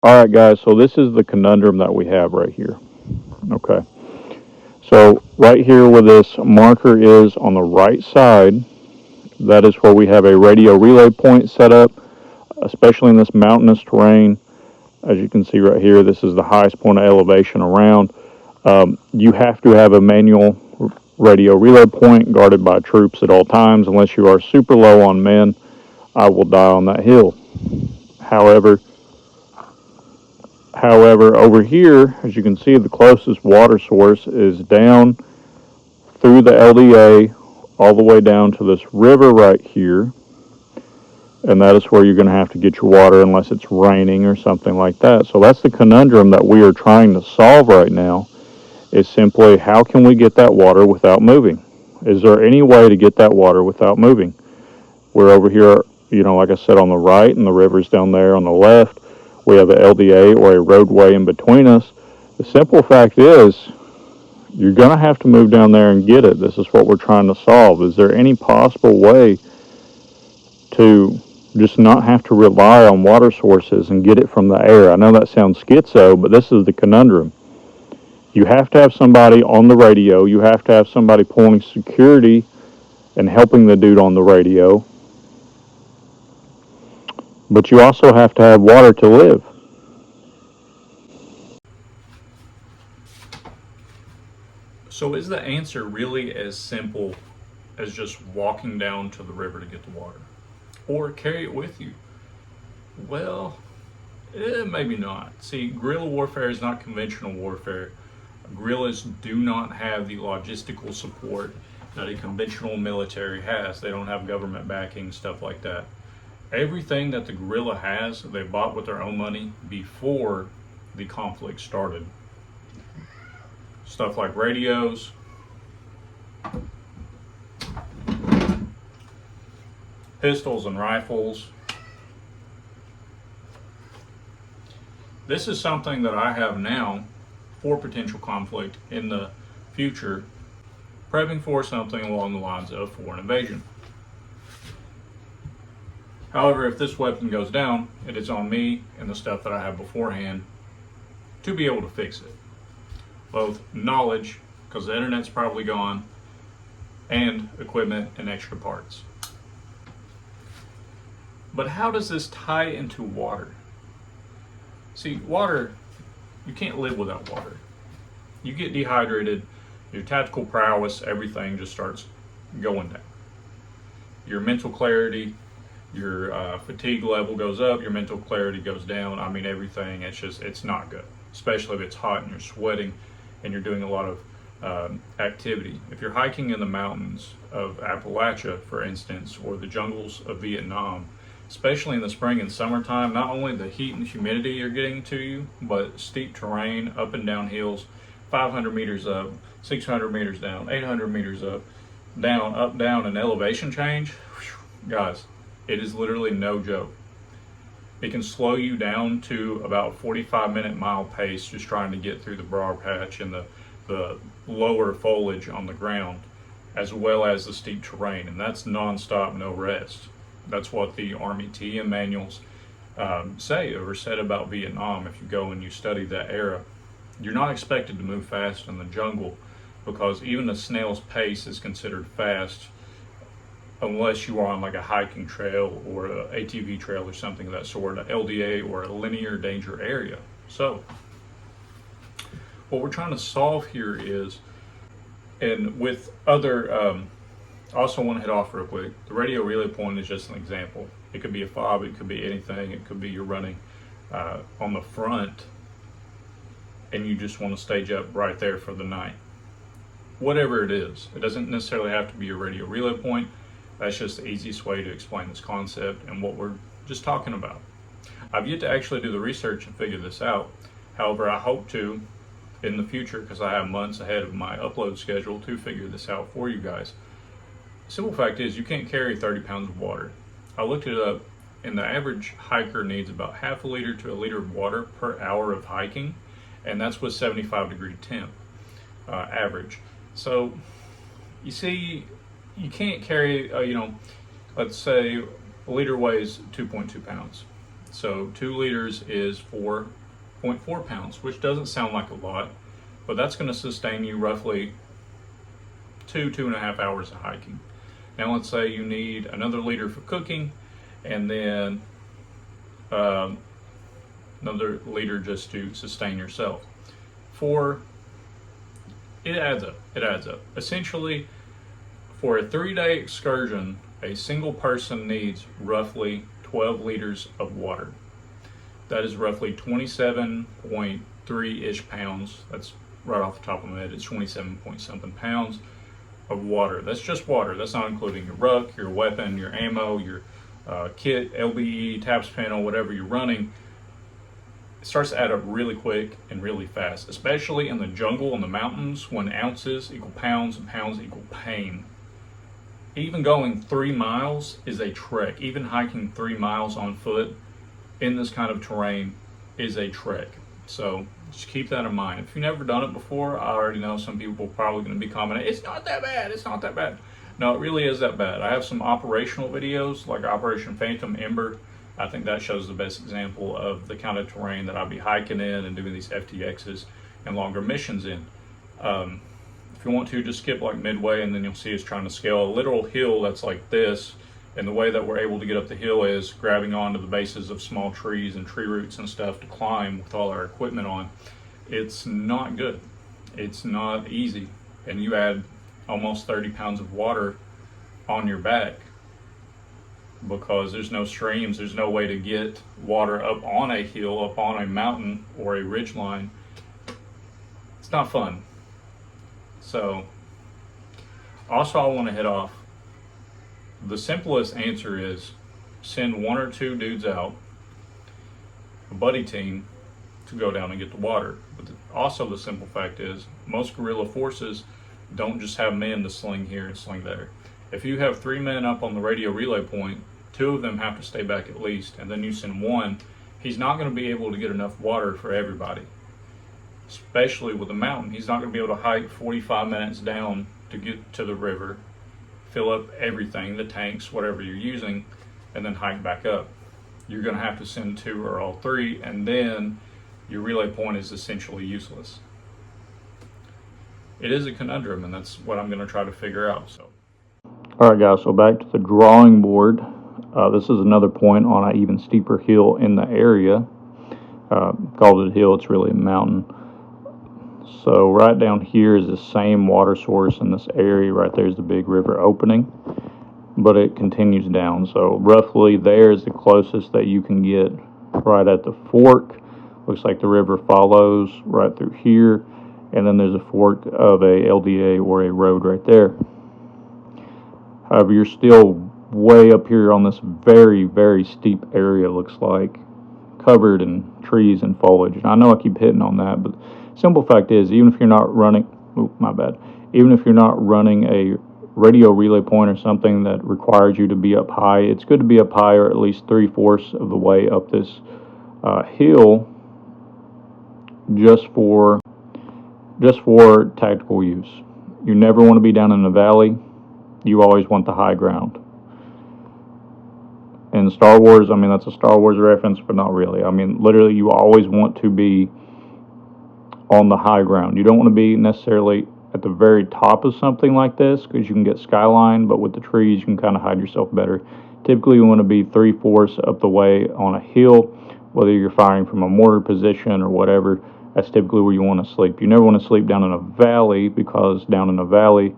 All right, guys, so this is the conundrum that we have right here. Okay, so right here where this marker is on the right side, that is where we have a radio relay point set up, especially in this mountainous terrain. As you can see right here, this is the highest point of elevation around. You have to have a manual radio relay point guarded by troops at all times. Unless you are super low on men, I will die on that hill. However, over here, as you can see, the closest water source is down through the LDA all the way down to this river right here. And that is where you're going to have to get your water unless it's raining or something like that. So that's the conundrum that we are trying to solve right now, is simply how can we get that water without moving? Is there any way to get that water without moving? We're over here, like I said, on the right, and the river's down there on the left. We have an LDA or a roadway in between us. The simple fact is, you're going to have to move down there and get it. This is what we're trying to solve. Is there any possible way to just not have to rely on water sources and get it from the air? I know that sounds schizo, but this is the conundrum. You have to have somebody on the radio. You have to have somebody pulling security and helping the dude on the radio. But you also have to have water to live. So is the answer really as simple as just walking down to the river to get the water? Or carry it with you? Well, maybe not. See, guerrilla warfare is not conventional warfare. Guerrillas do not have the logistical support that a conventional military has. They don't have government backing, stuff like that. Everything that the guerrilla has, they bought with their own money before the conflict started. Stuff like radios, pistols and rifles. This is something that I have now for potential conflict in the future, prepping for something along the lines of foreign invasion. However, if this weapon goes down, it is on me and the stuff that I have beforehand to be able to fix it. Both knowledge, because the internet's probably gone, and equipment and extra parts. But how does this tie into water? See, water, you can't live without water. You get dehydrated, your tactical prowess, everything just starts going down. Your mental clarity, your fatigue level goes up, your mental clarity goes down. I mean, everything, it's not good. Especially if it's hot and you're sweating and you're doing a lot of activity. If you're hiking in the mountains of Appalachia, for instance, or the jungles of Vietnam, especially in the spring and summertime, not only the heat and humidity are getting to you, but steep terrain, up and down hills, 500 meters up, 600 meters down, 800 meters up, down, and elevation change. Whew, guys, it is literally no joke. It can slow you down to about 45-minute mile pace just trying to get through the briar patch and the lower foliage on the ground, as well as the steep terrain, and that's nonstop, no rest. That's what the Army TM manuals say or said about Vietnam. If you go and you study that era, you're not expected to move fast in the jungle, because even a snail's pace is considered fast unless you are on like a hiking trail or a ATV trail or something of that sort, an LDA or a linear danger area. So what we're trying to solve here is, and with other, I also want to hit off real quick, the radio relay point is just an example. It could be a fob, it could be anything, it could be you're running on the front and you just want to stage up right there for the night. Whatever it is, it doesn't necessarily have to be a radio relay point. That's just the easiest way to explain this concept and what we're just talking about. I've yet to actually do the research and figure this out. However, I hope to in the future, because I have months ahead of my upload schedule to figure this out for you guys. Simple fact is, you can't carry 30 pounds of water. I looked it up, and the average hiker needs about half a liter to a liter of water per hour of hiking, and that's with 75-degree temp average. So you see, you can't carry, let's say a liter weighs 2.2 pounds. So 2 liters is 4.4 pounds, which doesn't sound like a lot, but that's going to sustain you roughly 2.5 hours of hiking. Now let's say you need another liter for cooking, and then another liter just to sustain yourself. It adds up. It adds up. Essentially, for a 3-day excursion, a single person needs roughly 12 liters of water. That is roughly 27.3-ish pounds. That's right off the top of my head. It's 27 point something pounds of water. That's just water. That's not including your ruck, your weapon, your ammo, your kit, LBE, taps panel, whatever you're running. It starts to add up really quick and really fast, especially in the jungle and the mountains when ounces equal pounds and pounds equal pain. Even going 3 miles is a trek. Even hiking 3 miles on foot in this kind of terrain is a trek. So just keep that in mind. If you've never done it before, I already know some people are probably going to be commenting, it's not that bad, it's not that bad. No, it really is that bad. I have some operational videos like Operation Phantom Ember. I think that shows the best example of the kind of terrain that I'll be hiking in and doing these FTXs and longer missions in. If you want to, just skip like midway, and then you'll see us trying to scale a literal hill that's like this. And the way that we're able to get up the hill is grabbing onto the bases of small trees and tree roots and stuff to climb with all our equipment on. It's not good. It's not easy. And you add almost 30 pounds of water on your back because there's no streams, there's no way to get water up on a hill, up on a mountain or a ridge line. It's not fun. So, also I want to hit off, the simplest answer is send 1 or 2 dudes out, a buddy team, to go down and get the water. But also the simple fact is most guerrilla forces don't just have men to sling here and sling there. If you have 3 men up on the radio relay point, 2 of them have to stay back at least, and then you send 1, he's not going to be able to get enough water for everybody. Especially with a mountain, he's not going to be able to hike 45 minutes down to get to the river, fill up everything, the tanks, whatever you're using, and then hike back up. You're going to have to send 2 or all 3, and then your relay point is essentially useless. It is a conundrum, and that's what I'm going to try to figure out. So, all right, guys, so back to the drawing board. This is another point on an even steeper hill in the area. Called it a hill, it's really a mountain. So right down here is the same water source in this area. Right there is the big river opening, but it continues down. So roughly there is the closest that you can get right at the fork. Looks like the river follows right through here, and then there's a fork of a LDA or a road right there. However, you're still way up here on this very, very steep area, looks like, covered in trees and foliage. And I know I keep hitting on that, but simple fact is, even if you're not running, even if you're not running a radio relay point or something that requires you to be up high, it's good to be up high or at least 3/4 of the way up this hill just for tactical use. You never want to be down in the valley. You always want the high ground. In Star Wars, I mean, that's a Star Wars reference, but not really. I mean, literally, you always want to be on the high ground. You don't want to be necessarily at the very top of something like this because you can get skyline, but with the trees, you can kind of hide yourself better. Typically, you want to be 3/4 up the way on a hill, whether you're firing from a mortar position or whatever. That's typically where you want to sleep. You never want to sleep down in a valley because down in a valley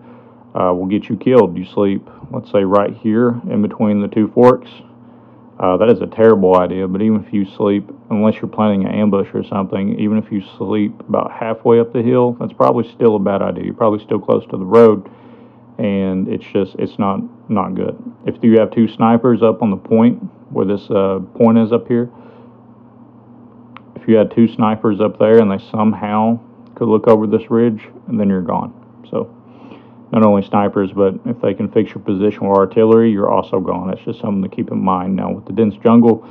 will get you killed. You sleep, let's say, right here in between the 2 forks. That is a terrible idea, but even if you sleep, unless you're planning an ambush or something, even if you sleep about halfway up the hill, that's probably still a bad idea. You're probably still close to the road, and it's not good. If you have 2 snipers up on the point where this point is up here, if you had 2 snipers up there and they somehow could look over this ridge, and then you're gone. So not only snipers, but if they can fix your position with artillery, you're also gone. That's just something to keep in mind. Now, with the dense jungle,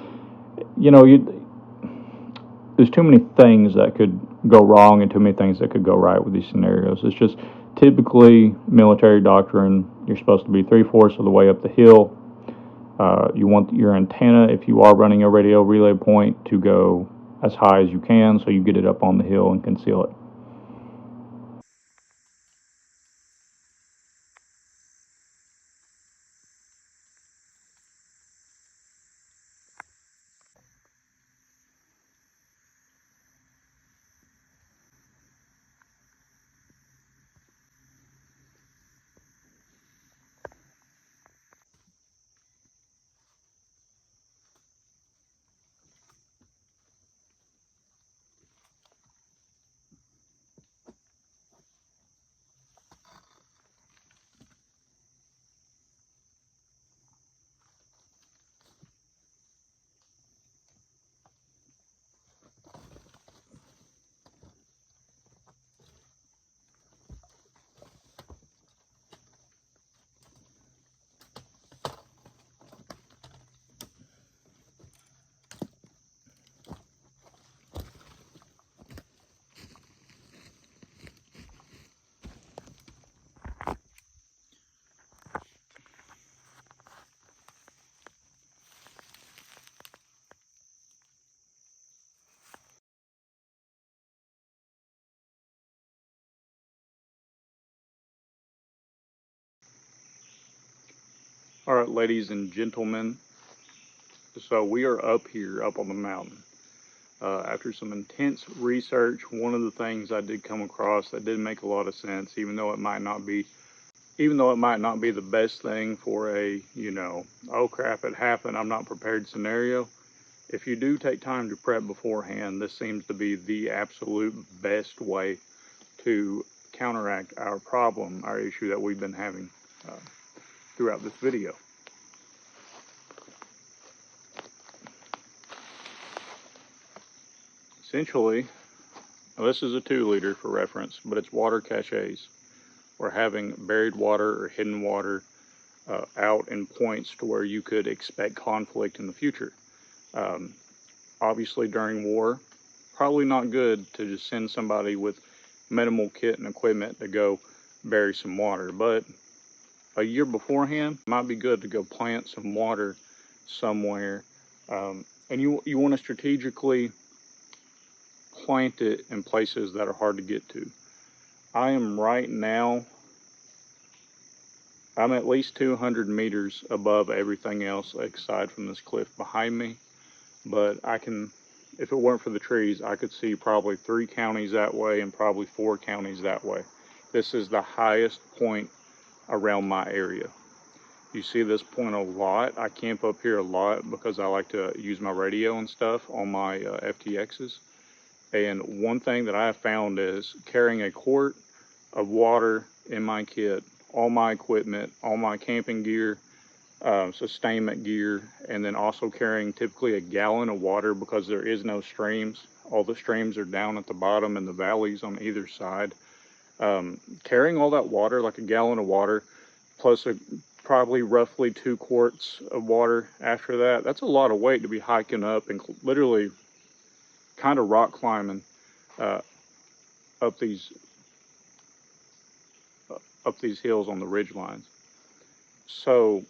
there's too many things that could go wrong and too many things that could go right with these scenarios. It's just typically military doctrine. You're supposed to be 3/4 of the way up the hill. You want your antenna, if you are running a radio relay point, to go as high as you can so you get it up on the hill and conceal it. All right, ladies and gentlemen, so we are up here, up on the mountain. After some intense research, one of the things I did come across that did make a lot of sense, even though it might not be the best thing for a, oh crap, it happened, I'm not prepared scenario. If you do take time to prep beforehand, this seems to be the absolute best way to counteract our problem, our issue that we've been having throughout this video. Essentially, this is a 2-liter for reference, but it's water caches. We're having buried water or hidden water out in points to where you could expect conflict in the future. Obviously, during war, probably not good to just send somebody with minimal kit and equipment to go bury some water, but a year beforehand might be good to go plant some water somewhere, and you want to strategically plant it in places that are hard to get to. I am right now, I'm at least 200 meters above everything else aside from this cliff behind me, but if it weren't for the trees, I could see probably 3 counties that way and probably 4 counties that way. This is the highest point around my area. You see this point a lot. I camp up here a lot because I like to use my radio and stuff on my FTXs. And one thing that I have found is carrying a quart of water in my kit, all my equipment, all my camping gear, sustainment gear, and then also carrying typically a gallon of water because there is no streams. All the streams are down at the bottom and the valleys on either side. Carrying all that water, like a gallon of water, plus probably roughly 2 quarts of water after that, that's a lot of weight to be hiking up and literally kind of rock climbing up these hills on the ridge lines. So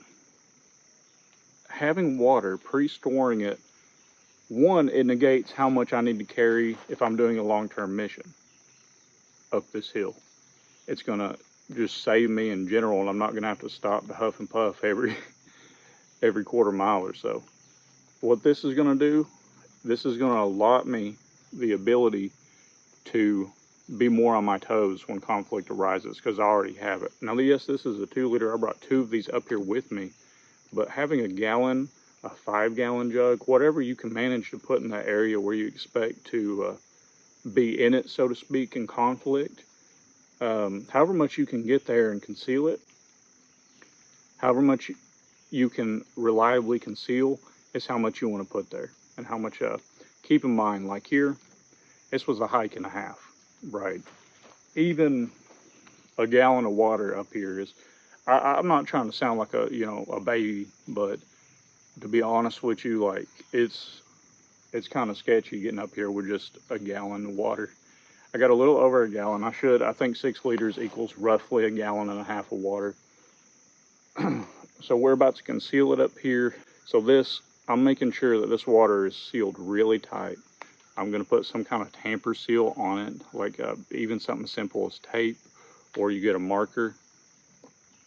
having water, pre-storing it, one, it negates how much I need to carry if I'm doing a long-term mission up this hill. It's gonna just save me in general, and I'm not gonna have to stop to huff and puff every quarter mile or so. What this is gonna do, this is gonna allot me the ability to be more on my toes when conflict arises, because I already have it. Now, yes, this is a 2-liter. I brought 2 of these up here with me, but having a gallon, a 5-gallon jug, whatever you can manage to put in that area where you expect to be in it, so to speak, in conflict, however much you can get there and conceal it, however much you can reliably conceal is how much you want to put there, and how much, keep in mind, like here, this was a hike and a half, right? Even a gallon of water up here is, I'm not trying to sound like a baby, but to be honest with you, like, it's kind of sketchy getting up here with just a gallon of water. I got a little over a gallon. I think 6 liters equals roughly a gallon and a half of water. So we're about to conceal it up here. So this, I'm making sure that this water is sealed really tight. I'm going to put some kind of tamper seal on it, like even something simple as tape, or you get a marker,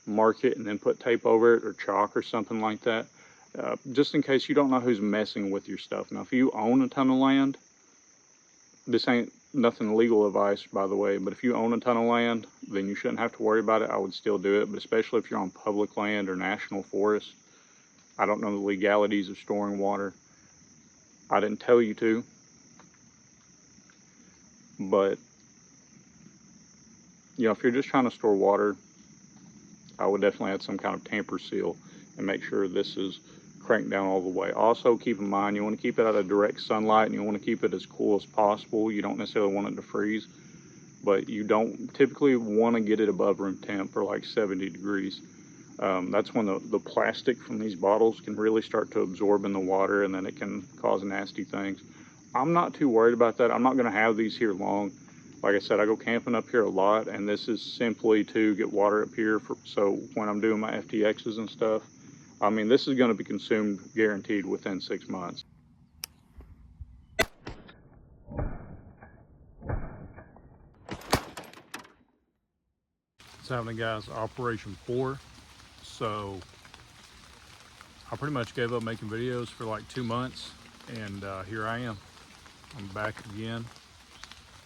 mark it, and then put tape over it, or chalk or something like that, just in case you don't know who's messing with your stuff. Now, if you own a ton of land, this ain't nothing legal advice, by the way, but if you own a ton of land, then you shouldn't have to worry about it. I would still do it, but especially if you're on public land or national forest. I don't know the legalities of storing water. I didn't tell you to, but you know, if you're just trying to store water, I would definitely add some kind of tamper seal and make sure this is cranked down all the way. Also, keep in mind, you want to keep it out of direct sunlight and you want to keep it as cool as possible. You don't necessarily want it to freeze, but you don't typically want to get it above room temp for like 70 degrees. That's when the plastic from these bottles can really start to absorb in the water, and then it can cause nasty things. I'm not too worried about that. I'm not going to have these here long. Like I said, I go camping up here a lot, and this is simply to get water up here. So when I'm doing my FTXs and stuff, I mean, this is going to be consumed guaranteed within 6 months. What's happening, guys? Operation 4. So I pretty much gave up making videos for like 2 months, and here I am. I'm back again.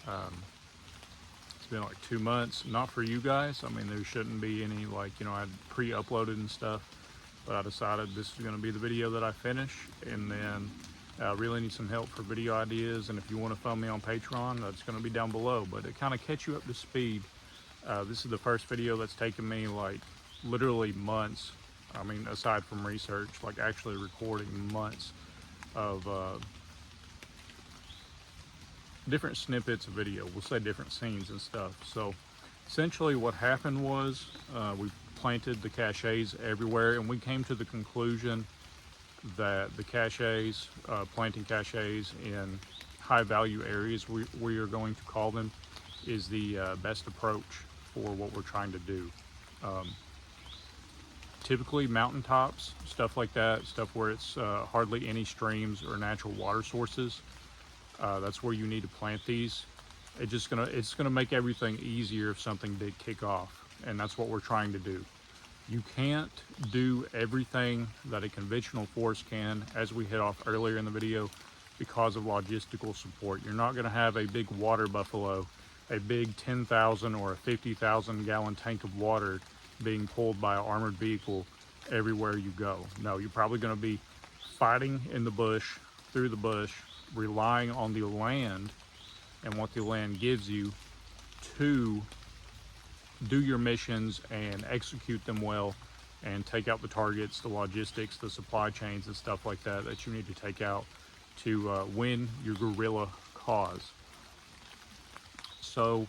It's been like 2 months, not for you guys. I mean, there shouldn't be any, like, you know, I had pre-uploaded and stuff, but I decided this is going to be the video that I finish, and then I really need some help for video ideas. And if you want to fund me on Patreon, that's going to be down below. But to kind of catch you up to speed, this is the first video that's taken me like literally months. I mean, aside from research, like actually recording months of different snippets of video. We'll say different scenes and stuff. So essentially what happened was we planted the caches everywhere, and we came to the conclusion that the caches, planting caches in high value areas, we are going to call them, is the best approach for what we're trying to do. Typically mountaintops, stuff like that, stuff where it's hardly any streams or natural water sources, that's where you need to plant these. It's gonna make everything easier if something did kick off, and that's what we're trying to do. You can't do everything that a conventional forest can, as we hit off earlier in the video, because of logistical support. You're not gonna have a big water buffalo, a big 10,000 or a 50,000 gallon tank of water being pulled by an armored vehicle everywhere you go. No, you're probably gonna be fighting in the bush, through the bush, relying on the land and what the land gives you to do your missions and execute them well, and take out the targets, the logistics, the supply chains and stuff like that that you need to take out to win your guerrilla cause. So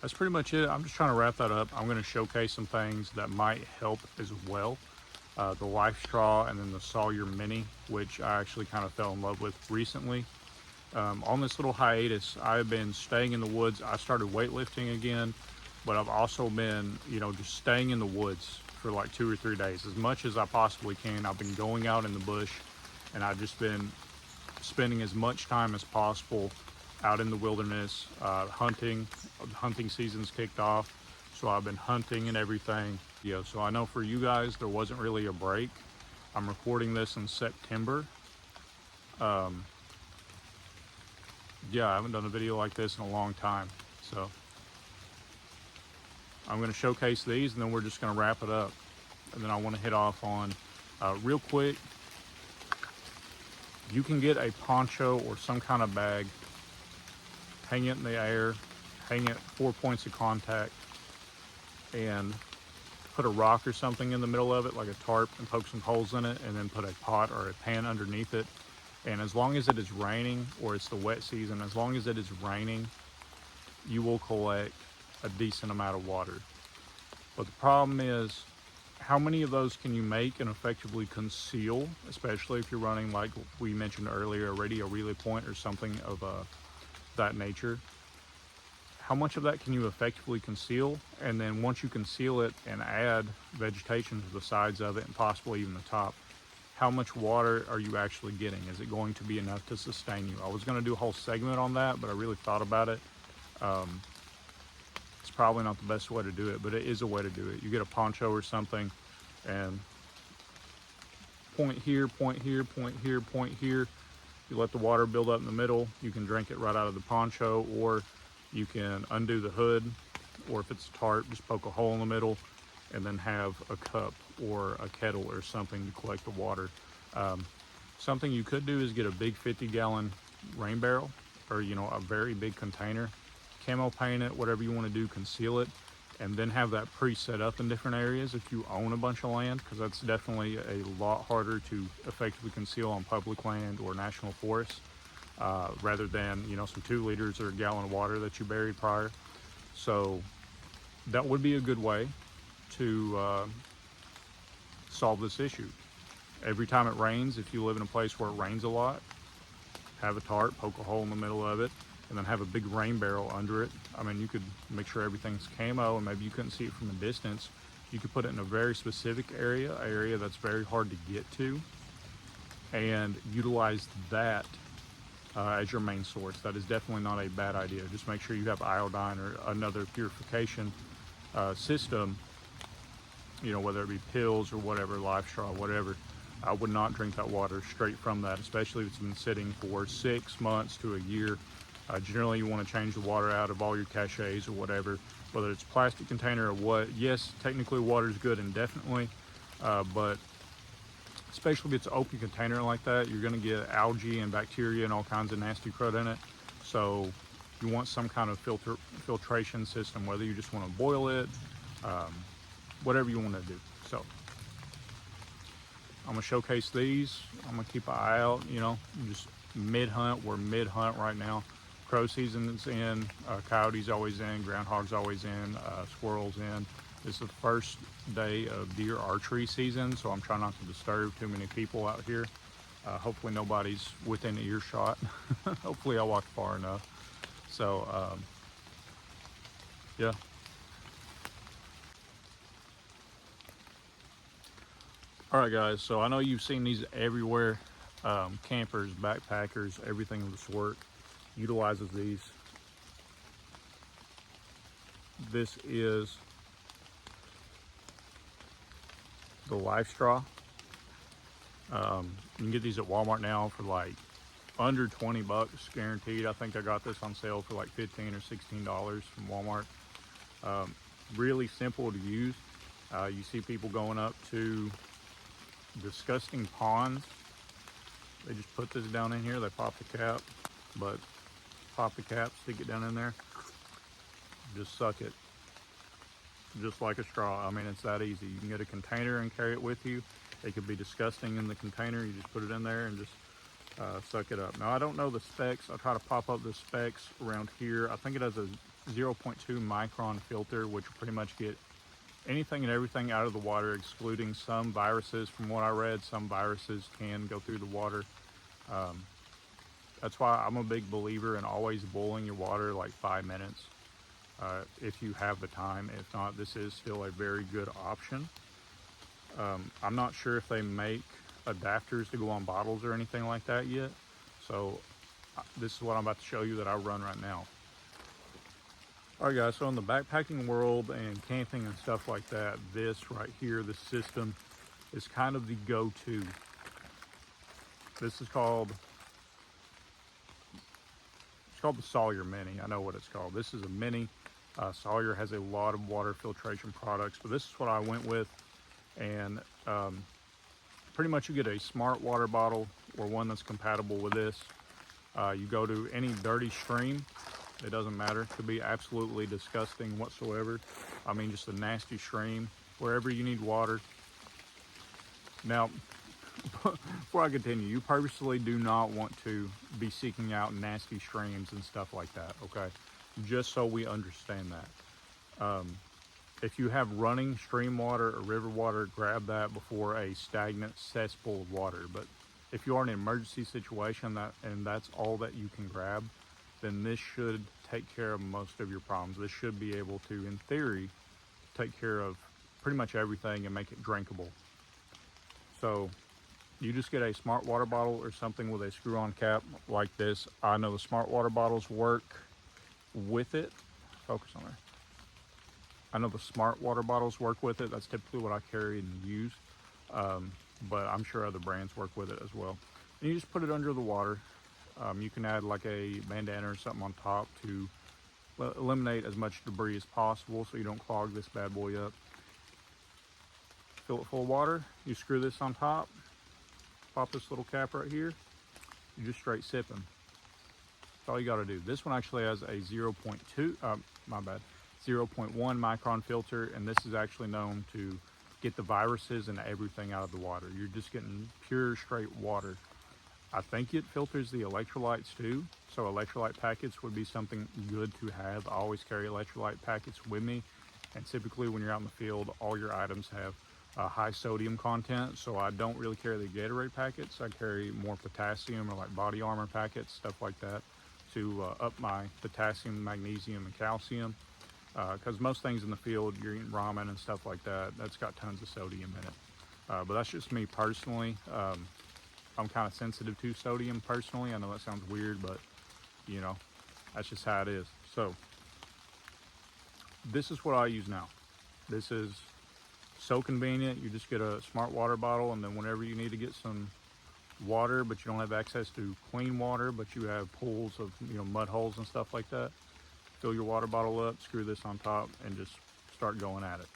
that's pretty much it. I'm just trying to wrap that up. I'm going to showcase some things that might help as well. The Life Straw and then the Sawyer Mini, which I actually kind of fell in love with recently. On this little hiatus, I've been staying in the woods. I started weightlifting again, but I've also been, you know, just staying in the woods for like 2 or 3 days, as much as I possibly can. I've been going out in the bush, and I've just been spending as much time as possible out in the wilderness, hunting. The hunting season's kicked off, so I've been hunting and everything. Yeah, so I know for you guys, there wasn't really a break. I'm recording this in September. Yeah, I haven't done a video like this in a long time. So I'm going to showcase these, and then we're just going to wrap it up. And then I want to hit off on, real quick, you can get a poncho or some kind of bag, hang it in the air, hang it 4 points of contact, and put a rock or something in the middle of it, like a tarp, and poke some holes in it, and then put a pot or a pan underneath it. And as long as it is raining, or it's the wet season, as long as it is raining, you will collect a decent amount of water. But the problem is, how many of those can you make and effectively conceal, especially if you're running, like we mentioned earlier, a radio relay point or something of that nature? how much of that can you effectively conceal? And then once you conceal it and add vegetation to the sides of it and possibly even the top, how much water are you actually getting? Is it going to be enough to sustain you? I was going to do a whole segment on that, but I really thought about it. It's probably not the best way to do it, but it is a way to do it. You get a poncho or something and point here, point here, point here, point here. You let the water build up in the middle. You can drink it right out of the poncho, or you can undo the hood, or if it's a tarp, just poke a hole in the middle and then have a cup or a kettle or something to collect the water. Something you could do is get a big 50-gallon rain barrel, or a very big container, camo paint it, whatever you want to do, conceal it, and then have that pre-set up in different areas if you own a bunch of land, because that's definitely a lot harder to effectively conceal on public land or national forests, rather than some 2 liters or a gallon of water that you buried prior. So that would be a good way to solve this issue. Every time it rains, if you live in a place where it rains a lot, have a tarp, poke a hole in the middle of it, and then have a big rain barrel under it. I mean, you could make sure everything's camo, and maybe you couldn't see it from a distance. You could put it in a very specific area that's very hard to get to, and utilize that as your main source. That is definitely not a bad idea. Just make sure you have iodine or another purification system, whether it be pills or whatever, life straw, whatever. I would not drink that water straight from that, especially if it's been sitting for 6 months to a year. Generally, you want to change the water out of all your cachets or whatever, whether it's plastic container or what. Yes, technically water is good indefinitely, but especially if it's an open container like that, you're going to get algae and bacteria and all kinds of nasty crud in it. So you want some kind of filtration system, whether you just want to boil it, whatever you want to do. So I'm gonna showcase these. I'm gonna keep an eye out, just mid-hunt. We're mid-hunt right now. Crow season is in, coyotes always in, groundhogs always in, squirrels in. This is the first day of deer archery season, so I'm trying not to disturb too many people out here. Hopefully nobody's within earshot. Hopefully I walked far enough. So, yeah. All right, guys, so I know you've seen these everywhere. Campers, backpackers, everything of the sort utilizes these. This is the life straw. You can get these at Walmart now for like under 20 bucks guaranteed. I think I got this on sale for like $15 or $16 from Walmart. Really simple to use. You see people going up to disgusting ponds. They just put this down in here, they pop the cap, stick it down in there, just suck it just like a straw. I mean, it's that easy. You can get a container and carry it with you. It could be disgusting in the container. You just put it in there and just suck it up. Now, I don't know the specs. I'll try to pop up the specs around here. I think it has a 0.2 micron filter, which will pretty much get anything and everything out of the water, excluding some viruses. From what I read, some viruses can go through the water. That's why I'm a big believer in always boiling your water like 5 minutes if you have the time. If not, this is still a very good option. I'm not sure if they make adapters to go on bottles or anything like that yet. So this is what I'm about to show you that I run right now. All right, guys, so in the backpacking world and camping and stuff like that, this right here, this system is kind of the go-to. This is called, it's called the Sawyer Mini. I know what it's called. This is a mini. Sawyer has a lot of water filtration products, but this is what I went with. And pretty much you get a smart water bottle or one that's compatible with this. You go to any dirty stream. It doesn't matter. It could be absolutely disgusting whatsoever. I mean, just a nasty stream, wherever you need water. Now, before I continue, you purposely do not want to be seeking out nasty streams and stuff like that, okay? Just so we understand that. If you have running stream water or river water, grab that before a stagnant cesspool of water. But if you are in an emergency situation and that's all that you can grab, then this should take care of most of your problems. This should be able to, in theory, take care of pretty much everything and make it drinkable. So you just get a smart water bottle or something with a screw-on cap like this. I know the smart water bottles work with it. Focus on there. I know the smart water bottles work with it. That's typically what I carry and use. But I'm sure other brands work with it as well. And you just put it under the water. You can add like a bandana or something on top to eliminate as much debris as possible so you don't clog this bad boy up. Fill it full of water. You screw this on top. Pop this little cap right here. You just straight sip them. That's all you got to do. This one actually has a 0.1 micron filter, and this is actually known to get the viruses and everything out of the water. You're just getting pure straight water. I think it filters the electrolytes too, so electrolyte packets would be something good to have. I always carry electrolyte packets with me, and typically when you're out in the field, all your items have high sodium content, so I don't really carry the Gatorade packets. I carry more potassium or like body armor packets, stuff like that, to up my potassium, magnesium, and calcium. Because most things in the field, you're eating ramen and stuff like that, that's got tons of sodium in it. But that's just me personally. I'm kind of sensitive to sodium personally. I know that sounds weird, but you know, that's just how it is. So this is what I use now. This is so convenient. You just get a smart water bottle, and then whenever you need to get some water, but you don't have access to clean water, but you have pools of, you know, mud holes and stuff like that, fill your water bottle up, screw this on top, and just start going at it.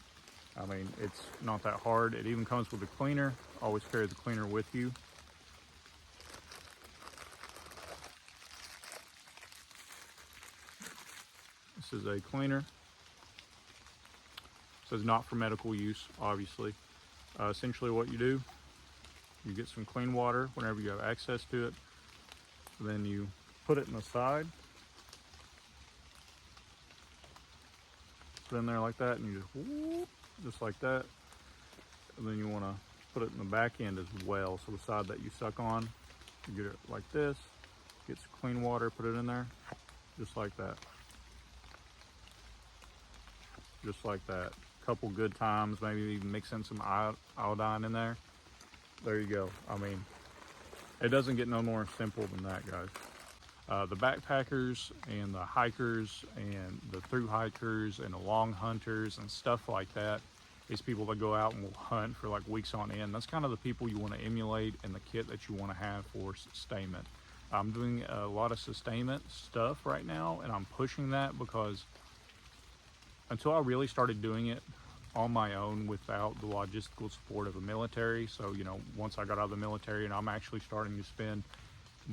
I mean, it's not that hard. It even comes with a cleaner. Always carry the cleaner with you. This is a cleaner. It says not for medical use, obviously. Essentially what you do, you get some clean water whenever you have access to it. Then you put it in the side. Put it in there like that, and you just whoop, just like that. And then you want to put it in the back end as well. So the side that you suck on, you get it like this. Get some clean water, put it in there, just like that. Just like that. Couple good times, maybe even mix in some iodine in there. There you go. I mean, it doesn't get no more simple than that, guys. The backpackers and the hikers and the thru hikers and the long hunters and stuff like that, these people that go out and will hunt for like weeks on end, that's kind of the people you want to emulate in the kit that you want to have for sustainment. I'm doing a lot of sustainment stuff right now, and I'm pushing that because until I really started doing it on my own without the logistical support of the military. So, you know, once I got out of the military and I'm actually starting to spend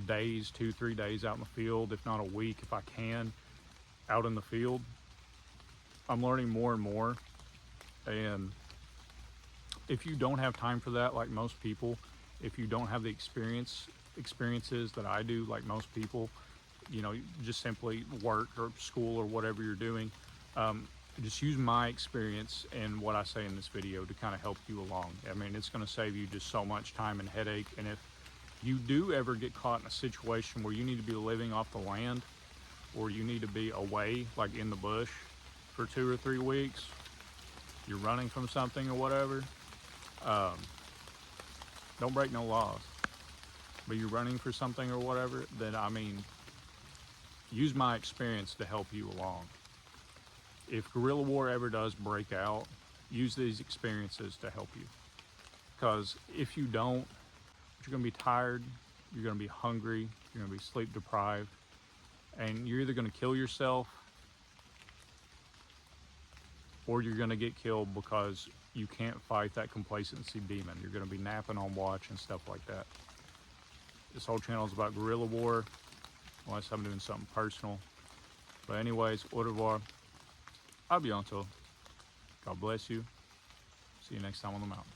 days, 2-3 days out in the field, if not a week, if I can, out in the field, I'm learning more and more. And if you don't have time for that, like most people, if you don't have the experiences that I do, like most people, you know, just simply work or school or whatever you're doing, just use my experience and what I say in this video to kind of help you along. I mean, it's going to save you just so much time and headache. And if you do ever get caught in a situation where you need to be living off the land, or you need to be away, like in the bush for 2 or 3 weeks, you're running from something or whatever, don't break no laws, but you're running for something or whatever, then I mean, use my experience to help you along. If guerrilla war ever does break out, use these experiences to help you. Because if you don't, you're going to be tired, you're going to be hungry, you're going to be sleep deprived, and you're either going to kill yourself or you're going to get killed because you can't fight that complacency demon. You're going to be napping on watch and stuff like that. This whole channel is about guerrilla war, unless I'm doing something personal. But anyways, au revoir. A bientôt. God bless you. See you next time on the mountain.